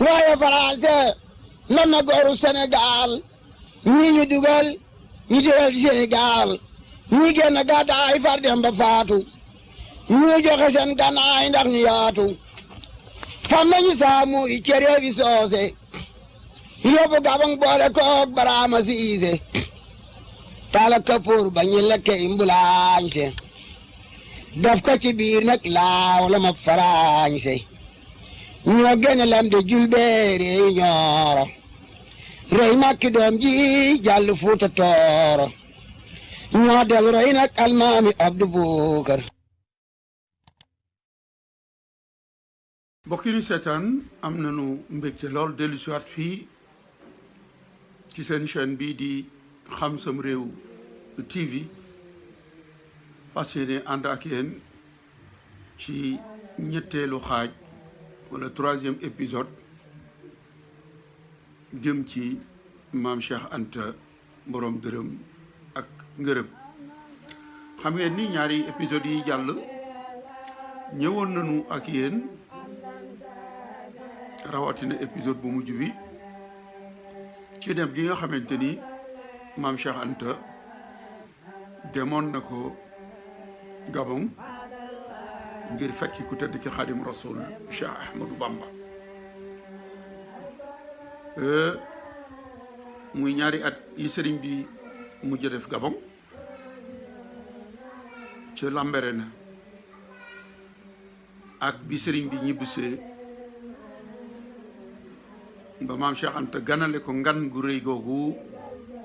waaye Faranse lan na gooru Sénégal ñii ñu dugal Sénégal ñii génn gàddaay far dem ba faatu ñii joxe seen gànnaay ndax ñu yaatu fam nañu saamu i cere bi soose yóbbu Gabang boole koog Baraama Siise tala kapoor ba ñu lekke imbulaañse daf ko ci biir nag laaw la ma faraañse ñoo gën a lam de julbeere ñooro rey nag ki doom ji jàll Fuuta Tooro ñoo del rey nag almaami Abdu Bukar. mbokk yi ñu seetaan am nañu mbégte lool dellu siwaat fii ci seen chaîne bii di Xam Sam Réew TV fas yéene ànd ak yéen ci ñetteelu xaaj wala troisième épisode jëm ci maam Cheikh Anta borom dërëm ak ngërëm. xam ngeen ni ñaari épisode yi jàll ñëwoon nañu ak yéen rawatina épisode bu mujj bi ci dem gi nga xamante ni maam Cheikh Anta demoon na ko Gabon ngir fekki ku tedd ki Xaadim Rasul Cheikh Ahmadou Bamba muy ñaari at yi sëriñ bi mujj def Gabon ci Lambaréné ak bi sëriñ bi ñibbisee ba maam Cheikh Anta ganale ko ngan gu rëy googu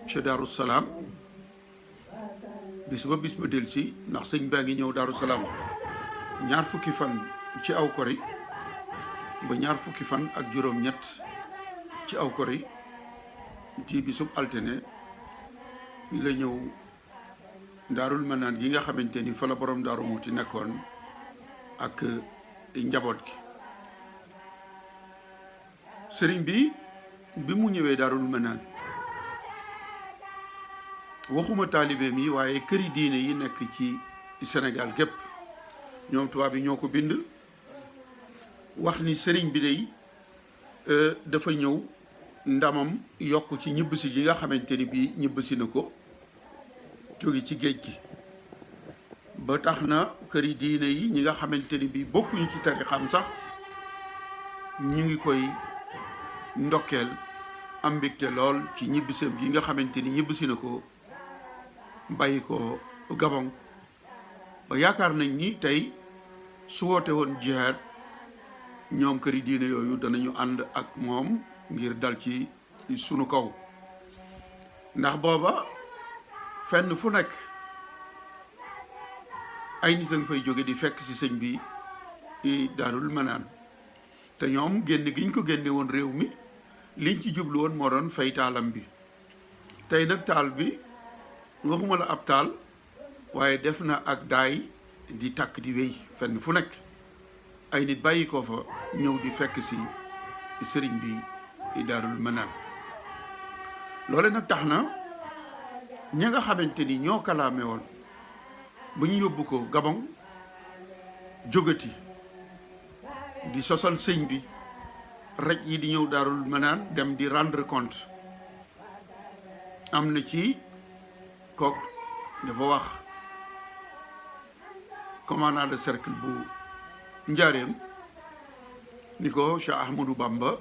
ci Daaru Salaam bis ba delsi ndax sëñ baa ngi ñëw Daaru Salaam ñaar fukki fan ci aw kori ba ñaar fukki fan ak juróom-ñett ci aw kori ci bisub altine la ñëw Daarul Manaan gi nga xamante ni fa la borom Daaru Muti nekkoon ak njaboot gi. sëriñ bi mu ñëwee Daarul Manaan waxuma taalibeem yi waaye këri diine yi nekk ci Sénégal gépp ñoom tubaab yi ñoo ko bind wax ni sëriñ bi day dafa ñëw ndamam yokk ci ñibbisi gi nga xamante ni bii ñibbisi na ko jóge ci géej gi ba tax na këri diine yi ñi nga xamante ni bii bokkuñu ci tarixam sax ñu ngi koy ndokkeel am mbégte lool ci ñibbiseem gi nga xamante ni ñibbisi na ko bàyyi ko Gabon ba yaakaar nañ ni tey su woote woon jihaad ñoom këri diine yooyu danañu ànd ak moom ngir dal ci sunu kaw ndax booba fenn fu nekk ay nit a nga fay jóge di fekk ci sëñ bi Daarul Manaan te ñoom génn giñ ko génne woon réew mi liñ ci jublu woon moo doon fay taalam bi tey nag taal bi waxuma la ab taal waaye def na ak daay di tàkk di wéy fenn fu nekk ay nit bàyyi ko fa ñëw di fekk si sëriñ bi Daarul Manaan loole nag tax na ña nga xamante ni ñoo kalaame woon ba ñu yóbbu ko Gabon jógati di sosal sëñ bi rek yi di ñëw Daarul Manaan dem di rendre compte am na ci kook dafa wax commandant de cercle bu Njaareem ni ko Cheikh Ahmadou Bamba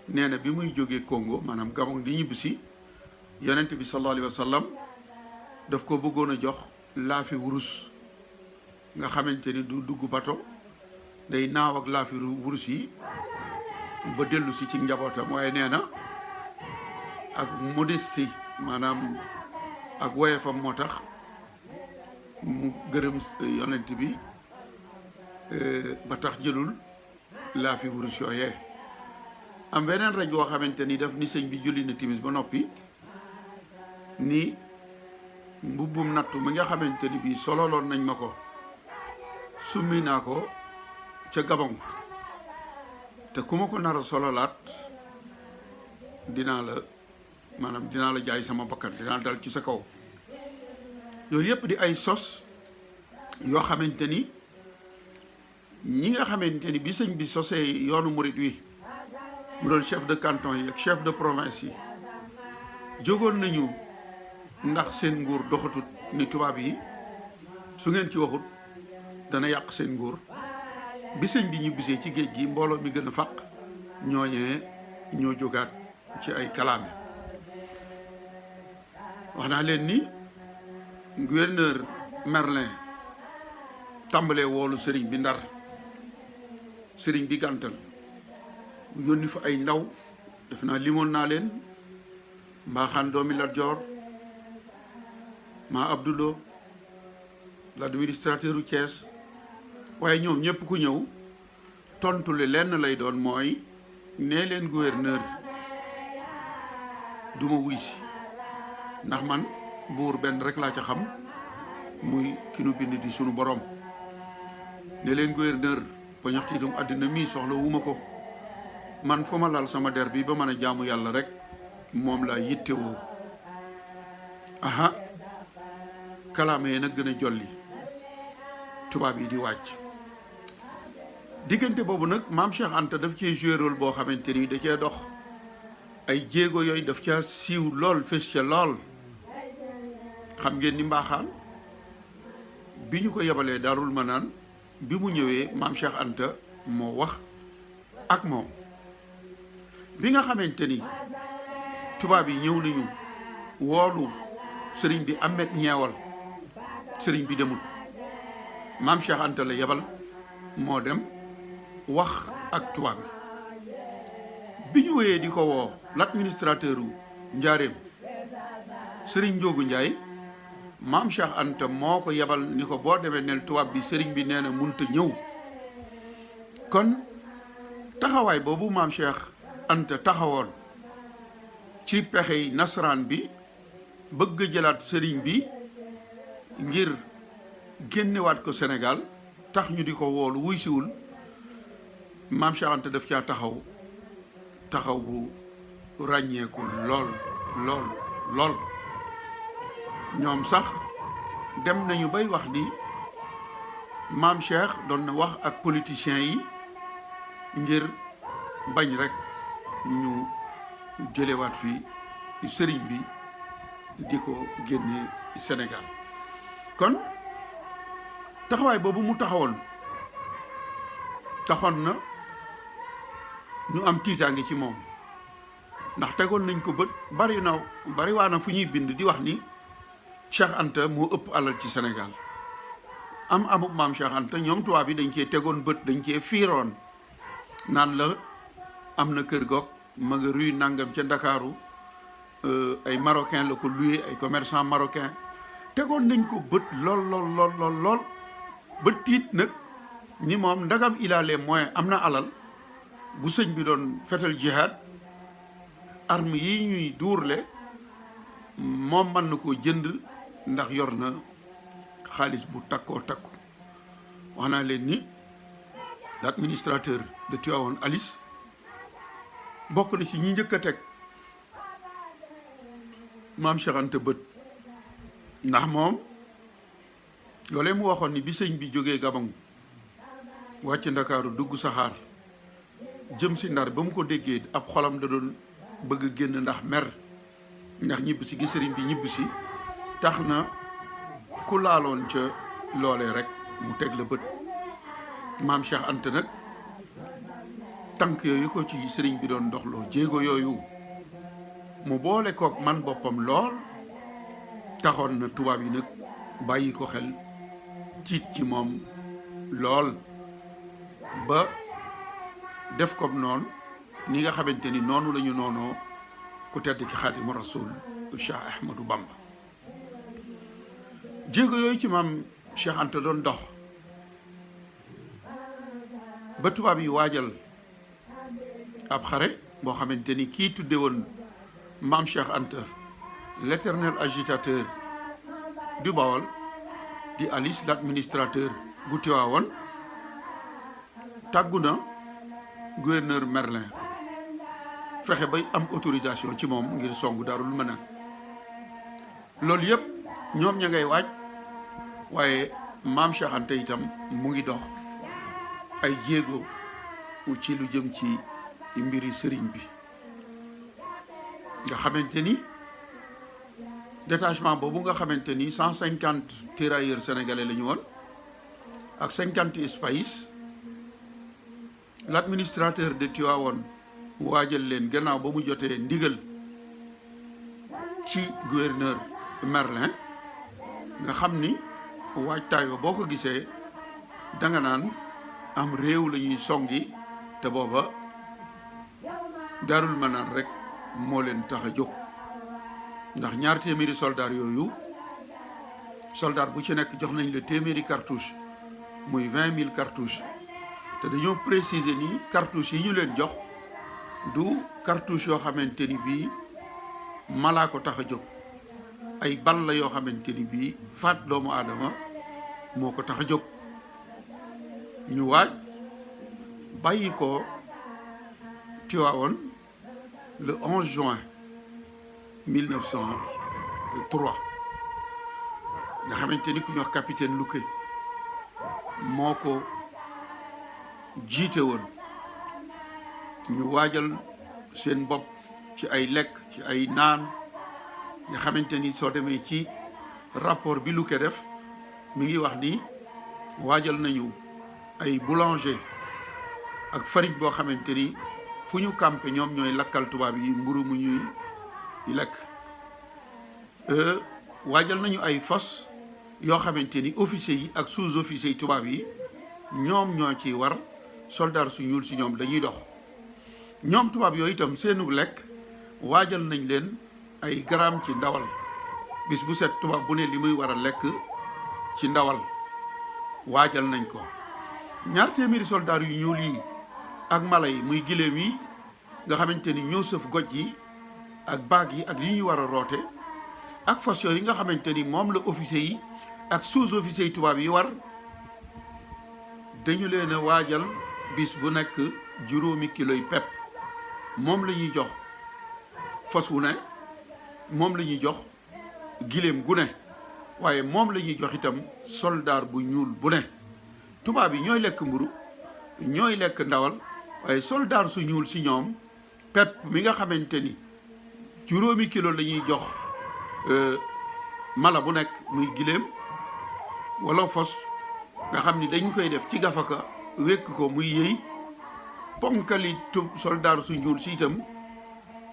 nee na bi muy jógee Congo maanaam Gabon di ñibbisi yonent bi sallallahu alayhi wa sallam daf ko bëggoon a jox laafi wurus nga xamante ni du dugg bato day naaw ak laafi wurus yi ba dellu si ci njabootam waaye nee na ak modestie maanaam ak woyefam moo tax mu gërëm yonent bi ba tax jëlul laafi wurus yooyee am beneen raj boo xamante ni daf ni sëñ bi julli na timis ba noppi ni mbubbum nattu mi nga xamante ni bii sololoon nañ ma ko summi naa ko ca Gabon te ku ma ko nar a sololaat dinaa la jaay sama bakkan dinaa dal ci sa kaw yooyu yëpp di ay sos yoo xamante ni ñi nga xamante ni bi sëñ bi sosee yoonu murit wi mu doon chef de canton yi ak chef de province yi jógoon nañu ndax seen nguur doxatut ni tubaab yi su ngeen ci waxut dana yàq seen nguur bi sëñ bi ñibbisee ci géej gi mbooloo mi gën a faq ñooñee ñoo jógaat ci ay kalaame wax naa leen ni gouverneur Merlin tàmbalee woolu sëriñ bi Ndar sëriñ bi gàntal mu yónni fa ay ndaw def naa limoon naa leen mbaaxaan doomi Lat Joor maa Abdoulou l'administrateur u Thiès waaye ñoom ñëpp ku ñëw tontu li lenn lay doon mooy nee leen gouverneur du ma wuy si ndax man buur benn rek laa ca xam muy ki nu bind di sunu borom ne leen gouverneur ba ñaxtiitum àddina mii soxla wu ma ko man fu ma lal sama der bi ba mën a jaamu yàlla rek moom laa yittewoo aha kalaame yi nag gën a jolli tubaab yi di wàcc diggante boobu nag maam Cheikh Anta daf cee joué rôle boo xamante ni da cee dox ay jéego yooyu daf caa siiw lool fes ca lool xam ngeen ni mbaaxaan bi ñu ko yebalee Daarul Manaan bi mu ñëwee maam Cheikh Anta moo wax ak moom bi nga xamante ni tubaab yi ñëw nañu woolu sëriñ bi Ahmed ñeewal sëriñ bi demul maam Cheikh Anta la yebal moo dem wax ak tubaab bi ñu wéyee di ko woo l'administrateur u Njaaréem sëriñ Njoogu Njaay maam Cheikh Anta moo ko yebal ni ko boo demee nel tubaab bi sëriñ bi nee na munta ñëw kon taxawaay boobu maam Cheikh Anta taxawoon ci pexey nasaraan bi bëgg jëlaat sëriñ bi ngir génnewaat ko Sénégal tax ñu di ko woolu wuy siwul maam Cheikh Anta daf caa taxaw bu ràññeeku lool ñoom sax dem nañu bay wax ni maam Cheikh doon na wax ak politiciens yi ngir bañ rek ñu jëlewaat fi sëriñ bi di ko génne Sénégal kon taxawaay boobu mu taxawoon taxoon na ñu am tiitaange ci moom ndax tegoon nañ ko bët bari waa na fu ñuy bind di wax ni Cheikh Anta moo ëpp alal ci Sénégal amub maam Cheikh Anta ñoom tubaab bi dañ cee tegoon bët dañ cee fiiroon naan la am na kër goog ma nga rue nangam ca Ndakaaru ay marocain la ko loué ay commerçant marocain tegoon nañ ko bët lool ba tiit nag ni moom ndagam il a les moyens am na alal bu sëñ bi doon fetal jihad arme yi ñuy duurle moom mën na koo jënd ndax yor na xaalis bu takkoo takku wax naa leen ni l'administrateur de Tivaouane Alice bokk na ci ñi njëkk a teg maam Cheikh Anta bët ndax moom loolee mu waxoon ni bi sëñ bi jógee Gabon wàcc Ndakaaru dugg saxaar jëm si Ndar ba mu ko déggee ab xolam da doon bëgg génn ndax mer ndax ñibbisi gi sëriñ bi ñibbisi tax na ku laaloon ca loolee rek mu teg la bët maam Cheikh Anta nag tànk yooyu ko ci sëriñ bi doon doxloo jéego yooyu mu boole kook man boppam lool taxoon na tubaab yi nag bàyyi ko xel tiit ci moom lool ba def ko noonu ni nga xamante ni noonu la ñu noonoo ku tedd ki Xaadimu Rasuul Cheikh Ahmadou Bamba jéego yooyu ci maam Cheikh Anta doon dox ba tubaab yi waajal ab xare boo xamante ni kii tudde woon maam Cheikh Anta l'éternel agitateur du Bawol di Alice l'administrateur bu Tivaouane tàggu na gouverneur Merlin fexe bay am autorisation ci moom ngir songu Daarul Manaan loolu yëpp ñoom ña ngay waaj waaye maam Cheikh Anta itam mu ngi dox ay jéego ci lu jëm ci mbiri sëriñ bi nga xamante ni détachement boobu nga xamante ni 150 tirailleurs sénégalais la ñu woon ak 50 SPAIS l'administrateur de Tivaouane waajal leen gannaaw ba mu jotee ndigal ci gouverneur Merlin nga xam ni waajtaayoo boo ko gisee danga naan am réew la ñuy songi te booba Daarul Manaan rek moo leen tax a jóg ndax ñaar téeméeri soldat yooyu soldat bu ci nekk jox nañ la téeméeri cartouche muy 20 000 cartouches te dañoo préciser ni cartouches yi ñu leen jox du cartouche yoo xamante ni bii malaa ko tax a jóg ay bal la yoo xamante ni bii faat doomu aadama moo ko tax a jóg ñu waaj bàyyi ko Tivaouane le 11 juin 1903 nga xamante ni ku ñuy wax capitaine Louquet moo ko jiite woon ñu waajal seen bopp ci ay lekk ci ay naan nga xamante ni soo demee ci rapport bi Louquet def mi ngi wax ni waajal nañu ay boulanger ak farine boo xamante ni fu ñu campé ñoom ñooy lakkal tubaab yi mburu mu ñuy lekk waajal nañu ay fas yoo xamante ni officiers yi ak sous-officiers yi tubaab yi ñoom ñoo ci war soldat su ñuul si ñoom dañuy dox ñoom tubaab yooyu itam seenu lekk waajal nañ leen ay gramme ci ndawal bis bu set tubaab bu ne li muy war a lekk ci ndawal waajal nañ ko ñaar téeméeri soldat yu ñuul yi ak mala yi muy giléem yi nga xamante ni ñoo sëf goj yi ak baag yi ak li ñuy war a roote ak fas yi nga xamante ni moom la officiers yi ak sous-officiers yi tubaab yi war dañu leen a waajal bis bu nekk juróomi kiloy pepp moom la ñuy jox fas wu ne moom la ñuy jox giléem gu ne waaye moom la ñuy jox itam soldaar bu ñuul bu ne tubaab yi ñooy lekk mburu ñooy lekk ndawal waaye soldaar su ñuul si ñoom pepp mi nga xamante ni juróomi kilo la ñuy jox mala bu nekk muy giléem wala fos nga xam ni dañ koy def ci gafaka wékk ko muy yëy ponkali soldaar su ñuul si itam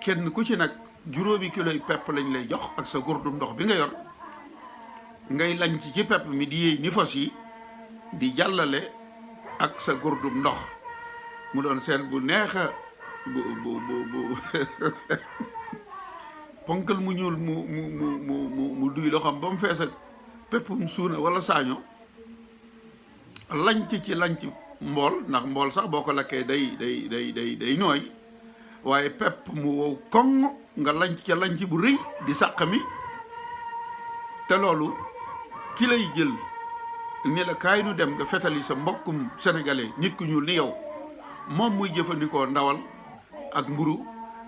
kenn ku ci nag juróomi kilo yi pepp lañ lay jox ak sa gurdum ndox bi nga yor ngay lañ ci pepp mi di yëy ni fos yi di jàllale ak sa gurdum ndox mu doon seen bu neexa bu ponkal mu ñuul mu duy loo xam ba mu fees ak peppum suuna wala saaño lanc ci lanc mbool ndax mbool sax boo ko lakkee day nooy waaye pepp mu wow koŋ nga lanc ca lanc bu rëy di sàq mi te loolu ki lay jël ni la kaay nu dem nga fetali sa mbokkum sénégalais nit ku ñuul ni yow moom muy jëfandikoo ndawal ak mburu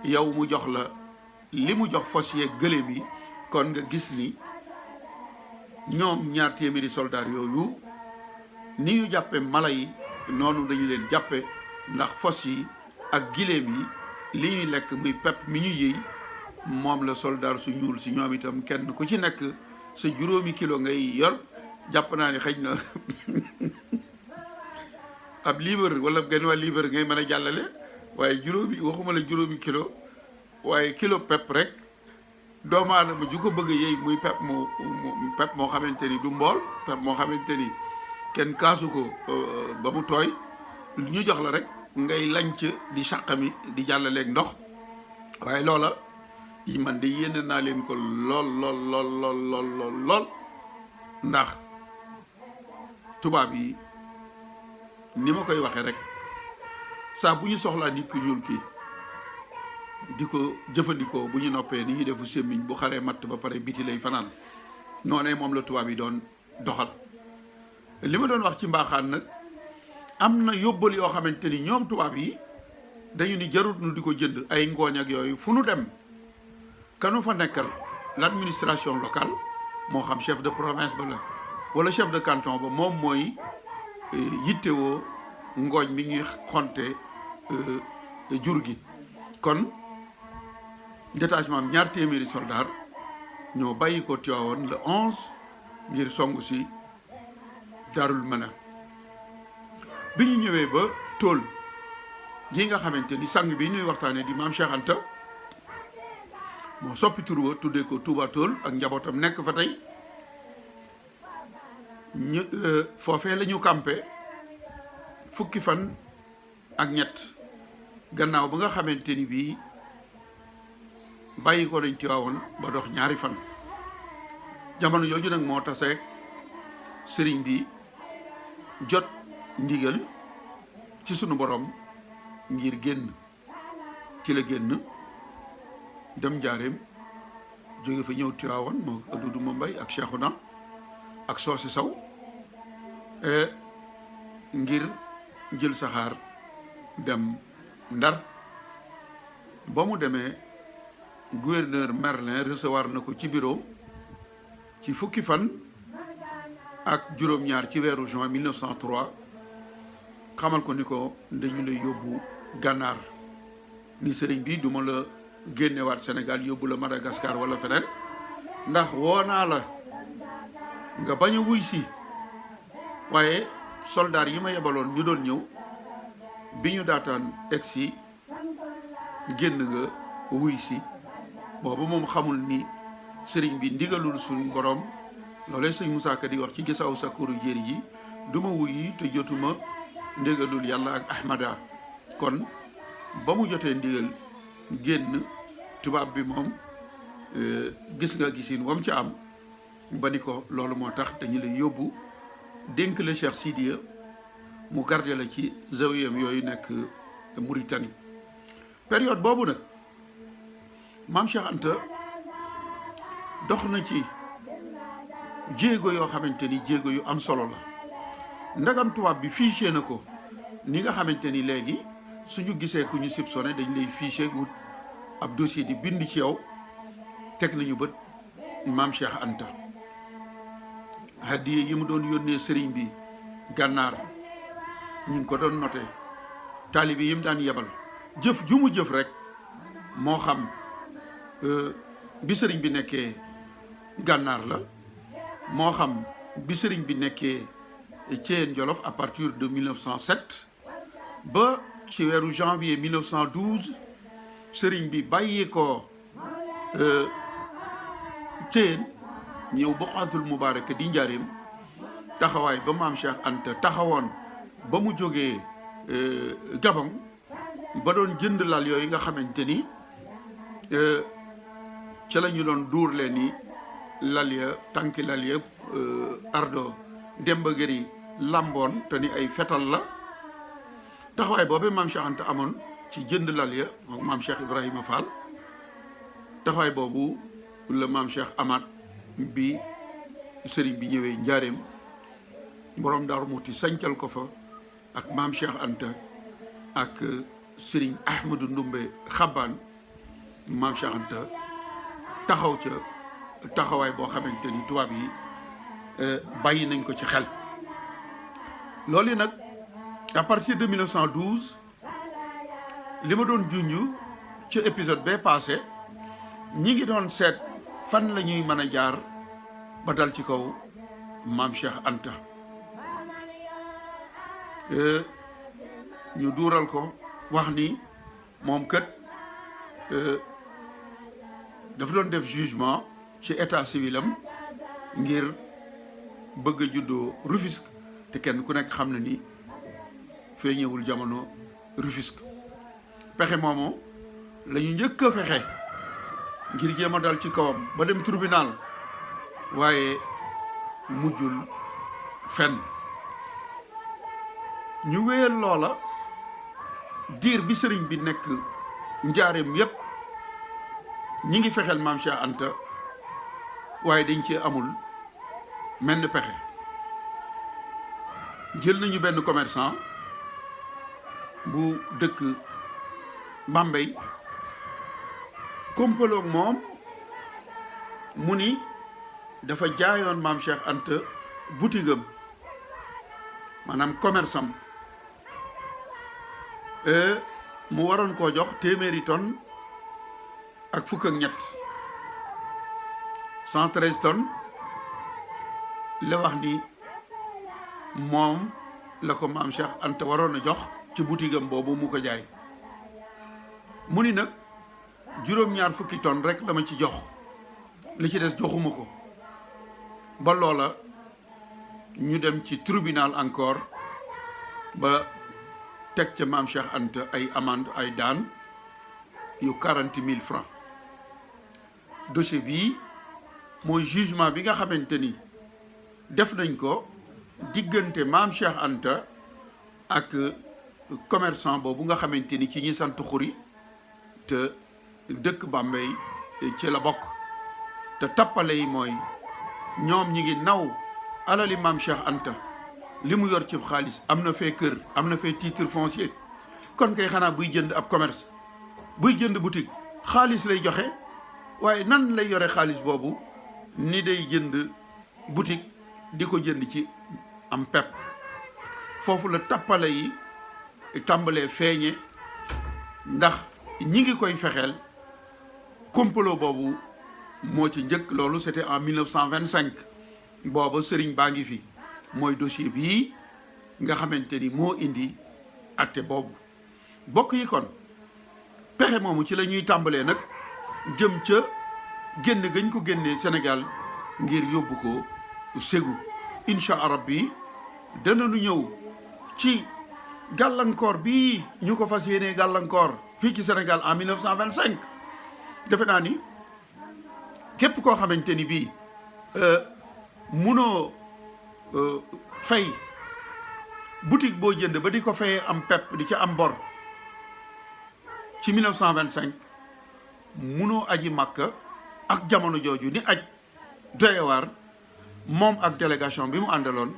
yow mu jox la li mu jox fos yeeg gëléem yi kon nga gis ni ñoom ñaar téeméeri soldaar yooyu ni ñu jàppe mala yi noonu lañu leen jàppe ndax fos yi ak giléem yi li ñuy lekk muy pepp mi ñu yëy moom la soldaar su ñuul si ñoom itam kenn ku ci nekk sa juróomi kilo ngay yor jàpp naa ni xëj na ab liibar wala genn waa liibar ngay mën a jàllale waaye juróomi waxuma la juróomi kilo waaye kilo pepp rek doomu aadama ju ko bëgg a yëy muy pepp moo xamante ni du mbool pepp moo xamante ni kenn kaasu ko ba mu tooy ñu jox la rek ngay lanc di sàqami di jàllaleeg ndox waaye loola yi man de yéene naa leen ko lool ndax tubaab yi ni ma koy waxee rek saa bu ñu soxlaa nit ku ñuul kii di ko jëfandikoo bu ñu noppee ni ñuy defu sémmiñ bu xaree matt ba pare biti lay fanaan noonee moom la tubaab yi doon doxal li ma doon wax ci mbaaxaan nag am na yóbbal yoo xamante ni ñoom tubaab yi dañu ni jarut nu di ko jënd ay ngooñ ak yooyu fu nu dem kanu fa nekkal l'administration locale moo xam chef de province ba la wala chef de canton ba moom mooy yittewoo ngooñ mi ñuy xonte jur gi kon détachement am ñaar téeméeri soldat ñoo bàyyi ko Tiwaawoon le 11 ngir songu si Daarul Manaan bi ñu ñëwee ba tool gi nga xamante ni sang bi ñuy waxtaane di maam Cheikh Anta moo soppi tur wa tuddee ko Touba Tool ak njabootam nekk fa tey ñu foofee la ñu campé fukki fan ak ñett gannaaw ba nga xamante ni bii bàyyi ko nañ Tiwaawoon ba dox ñaari fan jamono jooju nag moo taseeg sëriñ bi jot ndigal ci sunu borom ngir génn ci la génn dem njaareem jóge fa ñëw Tiwaawoon moo Abdou Mbaye ak Cheikhouna ak Soosi Saw ngir jël saxaar dem Ndar ba mu demee gouverneur Merlin recevoir na ko ci bureau ci fukki fan ak juróom-ñaar ci weeru juin 1903 xamal ko ni ko dañu lay yóbbu gànnaar ni sëriñ bi duma la génnewaat Sénégal yóbbu la Madagascar wala feneen ndax woo naa la nga bañ a wuy si waaye soldaar yi ma yebaloon ñu doon ñëw bi ñu daataan egsi génn nga wuy si boobu moom xamul ni sëriñ bi ndigalul suñu borom loolee sëñ Moussa Ka di wax ci gisaaw sakuru jéeri ji duma wuyi te jotuma ndigalul yàlla ak Ahmada kon ba mu jotee ndigal génn tubaab bi moom gis nga gisin wam ci am ba ni ko loolu moo tax dañu lay yóbbu dénk la Cheikh Sidiya mu garde la ci zawiyam yooyu nekk Mauritanie période boobu nag maam Cheikh Anta dox na ci jéego yoo xamante ni jéego yu am solo la ndagam tubaab bi fiché na ko ni nga xamante ni léegi suñu gisee ku ñu soupçonné dañ lay fiché wut ab dossier di bind ci yow teg nañu bët maam Cheikh Anta hadiye yi mu doon yónnee sëriñ bi gànnaar ñu ngi ko doon noté taalibe yi mu daan yebal jëf ju mu jëf rek moo xam bi sëriñ bi nekkee gànnaar la moo xam bi sëriñ bi nekkee Thièyène Jolof à partir de 1907 ba ci weeru janvier 1912 sëriñ bi bàyyi ko Thièyène ñëw Boqatul Mubarak di njaareem taxawaay ba maam Cheikh Anta taxawoon ba mu jógee Gabon ba doon jënd lal yooyu nga xamante ni ca la ñu doon duur leen ni lal ya tànki lal ya ardo Demba Gëri lamboon te ni ay fetal la taxawaay boobu maam Cheikh Anta amoon ci jënd lal ya moom maam Cheikh Ibrahima Fall taxawaay boobu la maam Cheikh amaat bi sëriñ bi ñëwee njaareem borom Daaru Muxti sancal ko fa ak maam Cheikh Anta ak sëriñ Ahmadou Ndumbe Xabbaan maam Cheikh Anta taxaw ca taxawaay boo xamante ni tubaab yi bàyyi nañ ko ci xel loolu nag à partir de 1912 li ma doon junj ci épisode bee passé ñi ngi doon seet fan la ñuy mën a jaar ba dal ci kaw maam Cheikh Anta ñu duural ko wax ni moom kat dafa doon def jugement ci état civil am ngir bëgg a juddoo Rufisque te kenn ku nekk xam na ni feeñewul jamono Rufisque pexe moomu la ñu njëkk a fexe ngir jéem a dal ci kawam ba dem tribunal waaye mujjul fenn ñu wéyal loola diir bi sëriñ bi nekk njaareem yépp ñi ngi fexeel maam Cheikh Anta waaye dañ cee amul menn pexe jël nañu benn commerçant bu dëkk Bambey kompaloog moom mu ni dafa jaayoon maam Cheikh Anta boutique-am maanaam commerce am mu waroon koo jox téeméeri tonnes ak fukk ak ñett 113 tonnes la wax ni moom la ko maam Cheikh Anta waroon a jox ci boutigam boobu mu ko jaay mu ni nag juróom-ñaar fukki tonnes rek la ma ci jox li ci des joxuma ko ba loola ñu dem ci tribunal encore ba teg ca maam Cheikh Anta ay amende ay daan yu 40 000 francs dossier bii mooy jugement bi nga xamante ni def nañ ko diggante maam Cheikh Anta ak commerçant boobu nga xamante ni ci ñi sant xuri te dëkk Bambey ci la bokk te tappale yi mooy ñoom ñi ngi naw alali maam Cheikh Anta li mu yor ci xaalis am na fee kër am na fee titre foncier kon kay xanaa buy jënd ab commerce buy jënd boutique xaalis lay joxe waaye nan lay yore xaalis boobu ni day jënd boutique di ko jënd ci am pepp foofu la tappale yi tàmbalee feeñe ndax ñi ngi koy fexeel complot boobu moo ci njëkk loolu c'était en 1925 booba sëriñ baa ngi fi mooy dossier bii nga xamante ni moo indi atte boobu bokk yi kon pexe moomu ci la ñuy tàmbalee nag jëm ca génn gañ ko génnee Sénégal ngir yóbbu ko Ségou incha rabbi danañu ñëw ci gàllankoor bii ñu ko fas yéenee gàllankoor fii ci Sénégal en 1925 defe naa ni képp koo xamante ni bii munoo fay boutique boo jënd ba di ko fayee am pepp di ca am bor ci 1925 munoo aji Makka ak jamono jooju ni aj doyewaar moom ak délégation bi mu àndaloon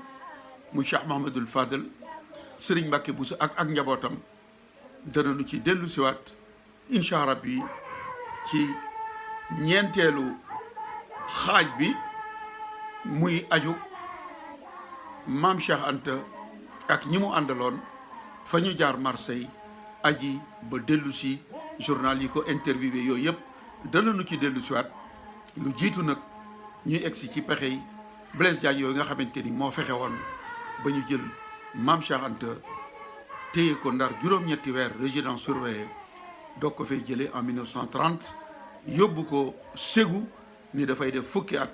muy Cheikh Mahamadul Fadel Serigne Mbacké Bousso ak njabootam danañu ci dellu siwaat incha rabbi ci ñeenteelu xaaj bi muy aju maam Cheikh Anta ak ñi mu àndaloon fa ñu jaar Marseille aji ba dellu si journal yi ko interviewé yooyu yëpp danañu ci dellu siwaat lu jiitu nag ñuy egsi ci pexe yi Blaise Diagne yooyu nga xamante ni moo fexe woon ba ñu jël maam Cheikh Anta téye ko Ndar juróom-ñetti weer résidence surveillée doog ko fay jëlee en 1930 yóbbu ko Ségou ni dafay def fukki at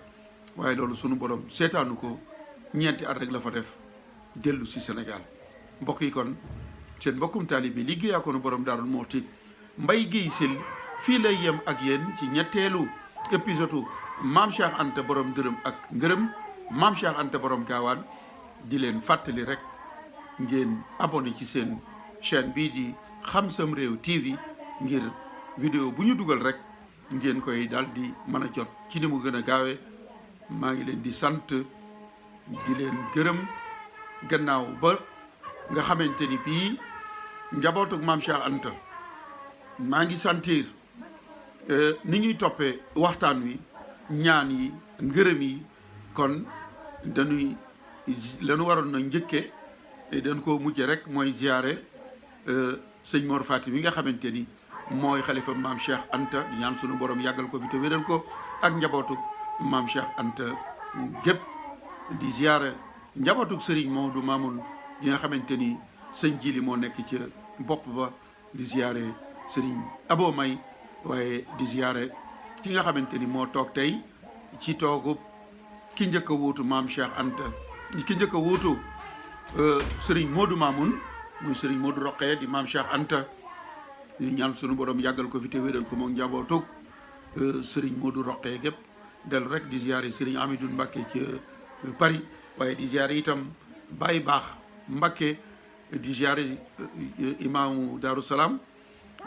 waaye loolu sunu borom seetaanu ko ñeenti at rek la fa def dellu si Sénégal mbokk yi kon seen mbokkum taalibe bi liggéeyaa ko nu borom Daaru Muxti Mbaye Guèye Syll fii lay yem ak yéen ci ñetteelu épisode maam Cheikh Anta borom dërëm ak ngërëm maam Cheikh Anta borom gaawaan di leen fàttali rek ngeen abonné ci seen chaîne bii di Xam Sam Réew TV ngir vidéo bu ñu dugal rek ngeen koy daal di mën a jot ci ni mu gën a gaawee maa ngi leen di sant di leen gërëm gannaaw ba nga xamante ni bii njabootug maam Cheikh Anta maa ngi sentir ni ñuy toppee waxtaan wi ñaan yi ngërëm yi kon dañuy lanu waroon na njëkke dañ ko mujje rek mooy ziyaare sëñ Mor Fati bi nga xamante ni mooy xalifa maam Cheikh Anta di ñaan sunu borom yàggal ko fi te wéral ko ak njabootug maam Cheikh Anta gépp di ziyaare njabootug Serigne Maodo Mamoun yi nga xamante ni sëñ Jili moo nekk ca bopp ba di ziyaare Serigne Abo May waaye di ziyaare ki nga xamante ni moo toog tey ci toogub ki njëkk a wuutu maam Cheikh Anta ki njëkk a wuutu Serigne Modou Mamoun muy Serigne Modou Roqee di maam Cheikh Anta ñu ñaan sunu borom yàggal ko fi te wéral ko moom njabootug Serigne Modou Roqee gépp del rek di ziyaare Serigne Amidou Mbacké ca Paris waaye di ziyaare itam Baye Baax Mbacké di ziyaare imaamu Daaru Salaam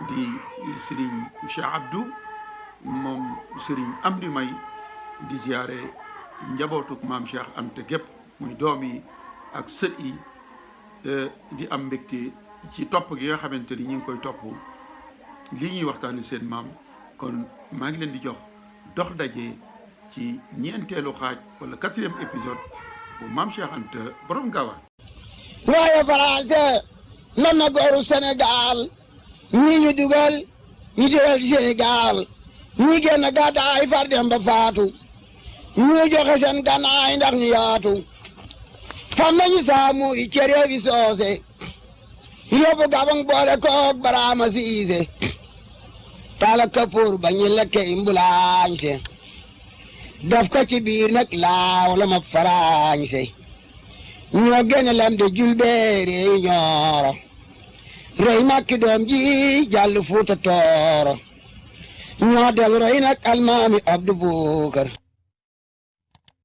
di Serigne Cheikh Abdou moom Serigne Amdi May di ziyaare njabootug maam Cheikh Anta gépp muy doom yi ak sët yi di am mbégte ci topp gi nga xamante ni ñu ngi koy topp li ñuy waxtaani seen maam kon maa ngi leen di jox dox daje ci ñeenteelu xaaj wala 4e épisode bu maam Cheikh Anta borom gaawaan waaye Faranse lan na gooru Sénégal ñii ñu dugal ñu dugal ci Sénégal ñii génn gàddaay far dem ba faatu ñu joxe seen gànnaay ndax ñu yaatu fam nañu saamu yi cere fi soose yóbbu Gabang boole koog Baraama Siise tala kapoor ba ñu lekke imbulaañse daf ko ci biir nag laaw la ma faraañse ñoo génne lam de julbeere yi ñooro rey makki doom ji jàll Fuuta Tooro ñoo del roy nag almaami Abdu Bukar